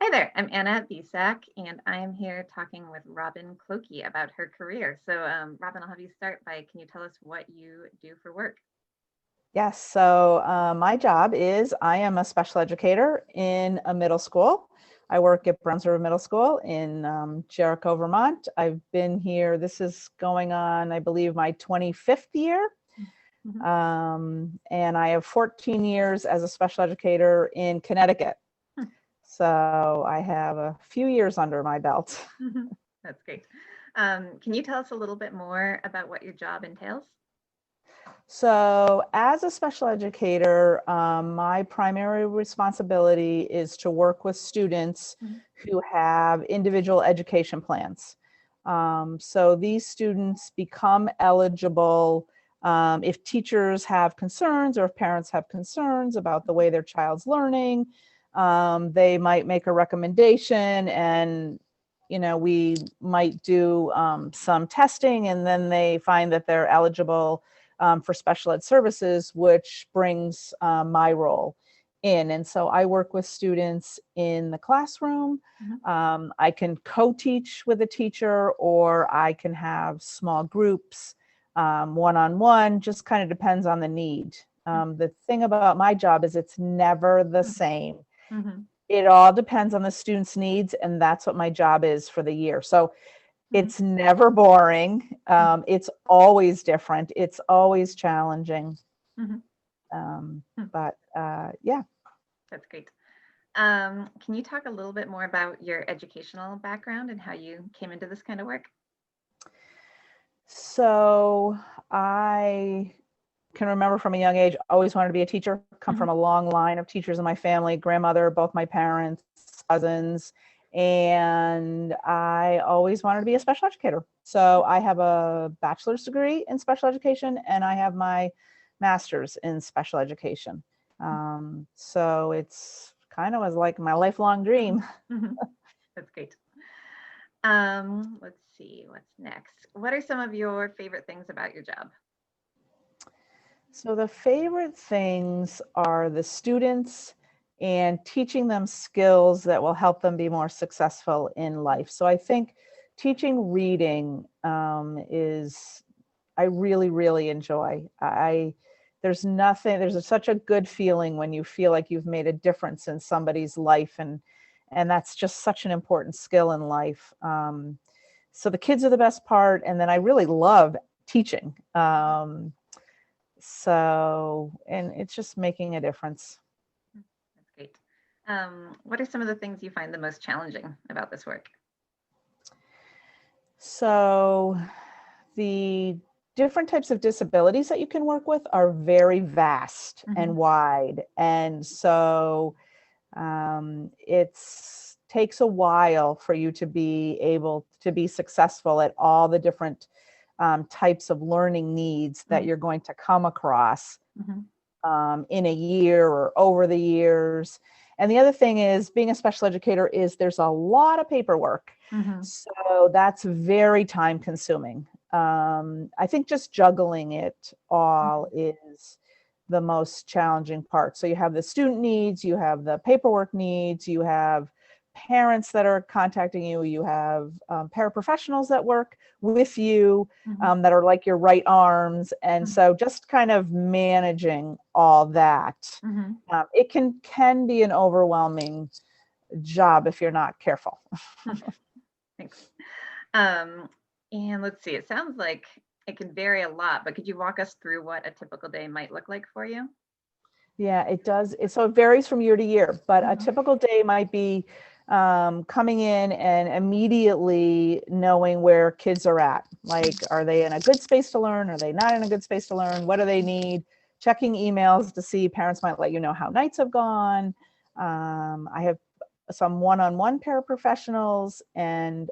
Hi there, I'm Anna Bisak, and I am here talking with Robin Clokey about her career. So, Robin, I'll have you start by, can you tell us what you do for work? Yes, so my job is I am a special educator in a middle school. I work at Browns River Middle School in Jericho, Vermont. I've been here, this is going on, I believe, my 25th year. Mhm. And I have 14 years as a special educator in Connecticut. Hmm. So I have a few years under my belt. Mhm. That's great. Can you tell us a little bit more about what your job entails? So, as a special educator, my primary responsibility is to work with students Mhm. who have individual education plans. So, these students become eligible if teachers have concerns or if parents have concerns about the way their child's learning. They might make a recommendation, and we might do some testing, and then they find that they're eligible for special ed services, which brings my role in. And so I work with students in the classroom. Mhm. I can co-teach with a teacher, or I can have small groups, one-on-one, just kind of depends on the need. The thing about my job is it's never the same. Mhm. It all depends on the student's needs, and that's what my job is for the year. So Mhm. it's never boring. It's always different. It's always challenging. Mhm. Um, Mhm. but yeah. That's great. Can you talk a little bit more about your educational background and how you came into this kind of work? So I can remember from a young age, always wanted to be a teacher, come Mhm. from a long line of teachers in my family, grandmother, both my parents, cousins, and I always wanted to be a special educator. So I have a bachelor's degree in special education, and I have my master's in special education. So it's kind of was like my lifelong Mhm. dream. Mhm. That's great. Let's see, what's next? What are some of your favorite things about your job? So the favorite things are the students and teaching them skills that will help them be more successful in life. So I think teaching reading is I really, really enjoy. There's nothing, such a good feeling when you feel like you've made a difference in somebody's life, and that's just such an important skill in life. So the kids are the best part, and then I really love teaching. And it's just making a difference. That's great. What are some of the things you find the most challenging about this work? So the different types of disabilities that you can work with are very vast and Mhm. wide. And so it's takes a while for you to be able to be successful at all the different types of learning needs that Mhm. you're going to come across Mhm. in a year or over the years. And the other thing is, being a special educator is there's a lot of paperwork. Mhm. So that's very time consuming. I think just juggling it all Mhm. is the most challenging part. So you have the student needs, you have the paperwork needs, you have parents that are contacting you, you have paraprofessionals that work with you, Mhm. that are like your right arms. And Mhm. so just kind of managing all that. Mhm. It can be an overwhelming job if you're not careful. Mhm. Thanks. Um, and let's see, it sounds like it can vary a lot, but could you walk us through what a typical day might look like for you? Yeah, it does. So it varies from year to year, but a Mhm. typical day might be coming in and immediately knowing where kids are at. Like, are they in a good space to learn? Are they not in a good space to learn? What do they need? Checking emails to see, parents might let you know how nights have gone. I have some one-on-one paraprofessionals, and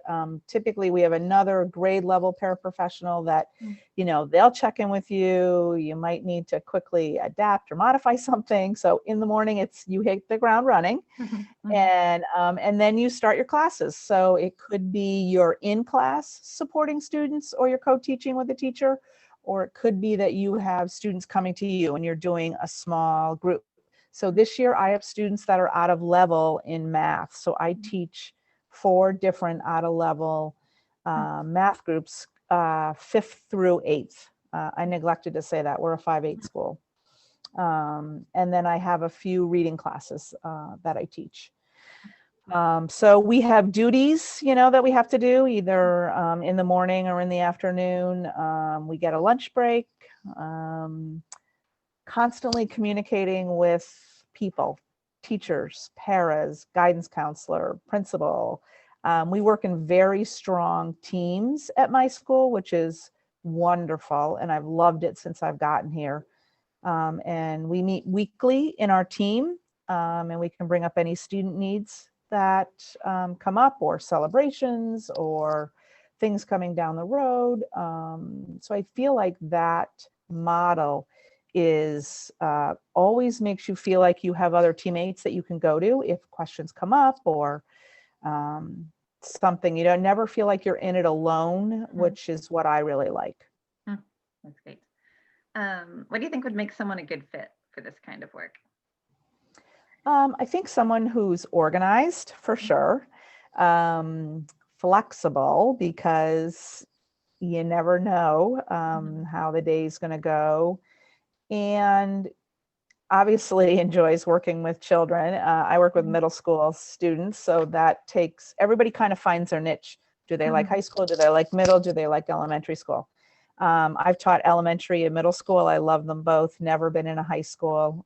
typically we have another grade level paraprofessional that Mhm. they'll check in with you. You might need to quickly adapt or modify something. So in the morning, it's you hit the ground running, Mhm. Mhm. and then you start your classes. So it could be you're in class supporting students, or you're co-teaching with a teacher, or it could be that you have students coming to you and you're doing a small group. So this year I have students that are out of level in math. So I teach 4 different out of level math groups, 5th through 8th. I neglected to say that we're a 5/8 school. And then I have a few reading classes that I teach. So we have duties, that we have to do either in the morning or in the afternoon. We get a lunch break, constantly communicating with people, teachers, paras, guidance counselor, principal. We work in very strong teams at my school, which is wonderful. And I've loved it since I've gotten here. And we meet weekly in our team, and we can bring up any student needs that come up, or celebrations, or things coming down the road. So I feel like that model is always makes you feel like you have other teammates that you can go to if questions come up, or something. You don't never feel like you're in it alone, which is what I really like. That's great. What do you think would make someone a good fit for this kind of work? I think someone who's organized, for sure, flexible, because you never know how the day's going to go, and obviously enjoys working with children. I work with middle school students, so that takes, everybody kind of finds their niche. Do they like high school? Do they like middle? Do they like elementary school? I've taught elementary and middle school. I love them both. Never been in a high school.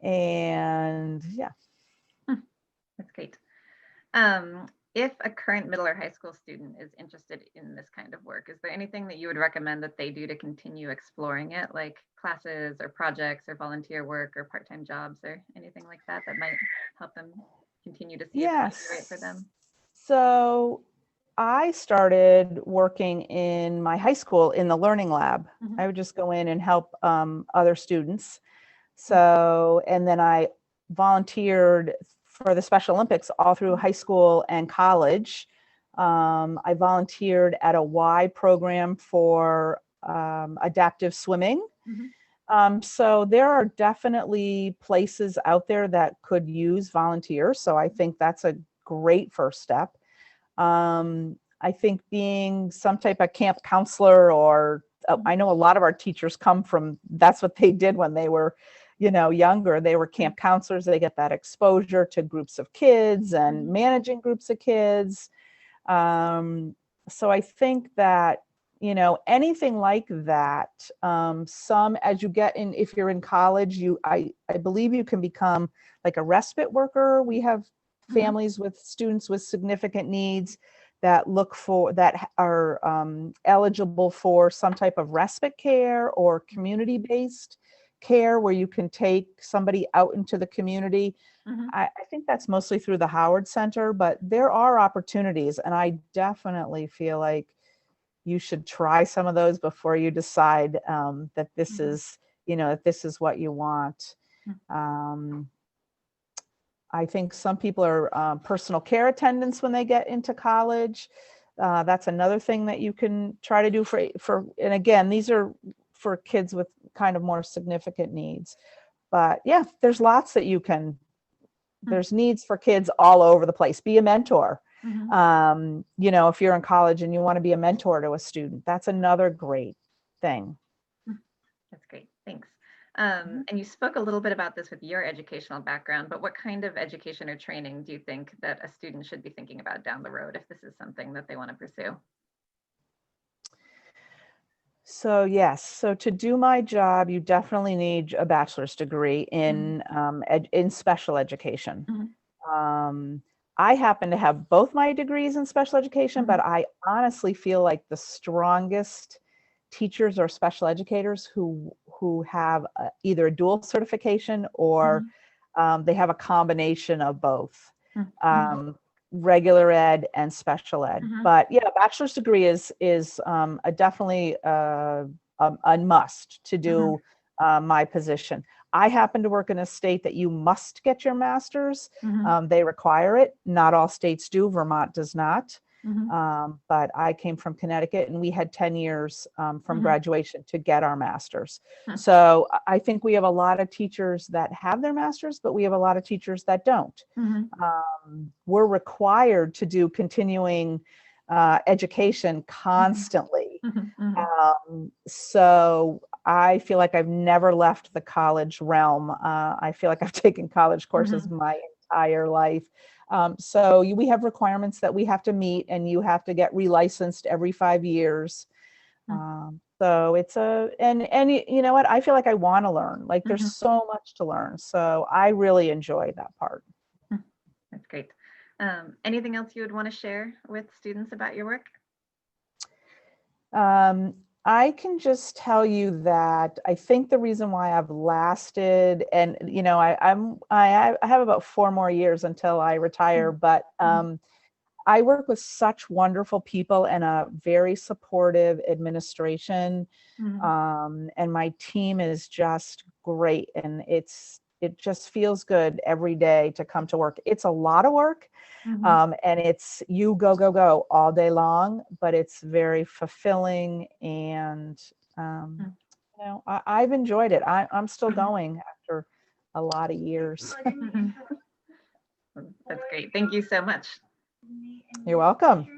And yeah. That's great. If a current middle or high school student is interested in this kind of work, is there anything that you would recommend that they do to continue exploring it, like classes or projects or volunteer work or part-time jobs or anything like that that might help them continue to see if it's right for them? So I started working in my high school in the learning lab. I would just go in and help other students. So, and then I volunteered for the Special Olympics all through high school and college. I volunteered at a Y program for adaptive swimming. So there are definitely places out there that could use volunteers. So I think that's a great first step. I think being some type of camp counselor, or I know a lot of our teachers come from, that's what they did when they were, younger. They were camp counselors. They get that exposure to groups of kids and managing groups of kids. So I think that, anything like that, as you get in, if you're in college, I believe you can become like a respite worker. We have families with students with significant needs that are eligible for some type of respite care or community-based care, where you can take somebody out into the community. I think that's mostly through the Howard Center, but there are opportunities, and I definitely feel like you should try some of those before you decide that this is, that this is what you want. I think some people are personal care attendants when they get into college. That's another thing that you can try to do and again, these are for kids with kind of more significant needs. But yeah, there's lots that you can, there's needs for kids all over the place. Be a mentor. If you're in college and you want to be a mentor to a student, that's another great thing. That's great. Thanks. And you spoke a little bit about this with your educational background, but what kind of education or training do you think that a student should be thinking about down the road if this is something that they want to pursue? So yes, so to do my job, you definitely need a bachelor's degree in special education. I happen to have both my degrees in special education, but I honestly feel like the strongest teachers or special educators who have either a dual certification or they have a combination of both, regular ed and special ed. But yeah, bachelor's degree is definitely a must to do my position. I happen to work in a state that you must get your master's. They require it. Not all states do. Vermont does not. But I came from Connecticut, and we had 10 years from Mhm. graduation to get our master's. Hmm. So I think we have a lot of teachers that have their master's, but we have a lot of teachers that don't. Mhm. We're required to do continuing education constantly. Mhm. Mhm. So I feel like I've never left the college realm. I feel like I've taken college courses Mhm. my entire life. So we have requirements that we have to meet, and you have to get relicensed every 5 years. So it's and you know what? I feel like I want to learn. Like there's Mhm. so much to learn. So I really enjoy that part. That's great. Anything else you would want to share with students about your work? Um, I can just tell you that I think the reason why I've lasted, and you know, I have about 4 more years until I retire, but Mhm. I work with such wonderful people and a very supportive administration, Mhm. and my team is just great, and it just feels good every day to come to work. It's a lot of work. Mhm. And it's you go all day long, but it's very fulfilling. And, Mhm. you know, I've enjoyed it. I'm still Mhm. going after a lot of years. Mhm. That's great. Thank you so much. You're welcome.